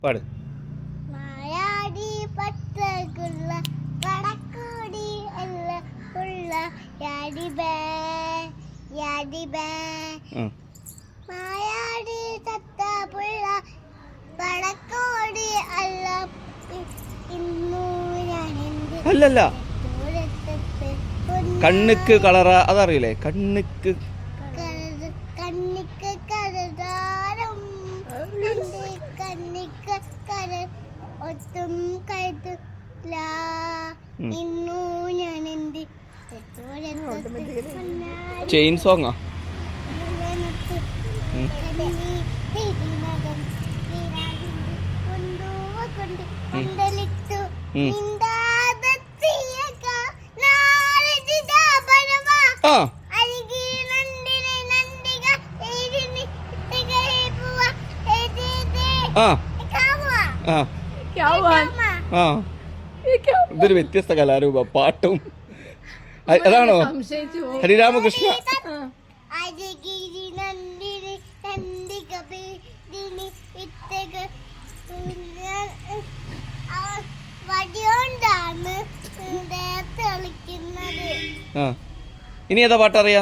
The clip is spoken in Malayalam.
പാട്. മായാടി പച്ചകുള്ള പടക്കോടി എല്ലാം ഉള്ള യാടി ബേ മായാടി തത്ത പുള്ള പടക്കോടി എല്ലാം ഇന്നു ഞാൻ അല്ലല്ല, കണ്ണുക്ക് കളറ അതറിയില്ലേ? കണ്ണുക്ക് കണ്ണിക്ക് കരതാരം കണ്ണിക്ക് കര ഒത്തും കരുതില്ല ഇന്നു ഞാൻ എന്ത് ചെയിൻ സോങ്ങാ. ആ ആ ആ ആ ഇതൊരു വ്യത്യസ്ത കലാരൂപ. പാട്ടും അതാണോ? ഹരിരാമകൃഷ്ണ. വടിയോണ്ടാണ് ആ ഇനി ഏതാ പാട്ടറിയാ?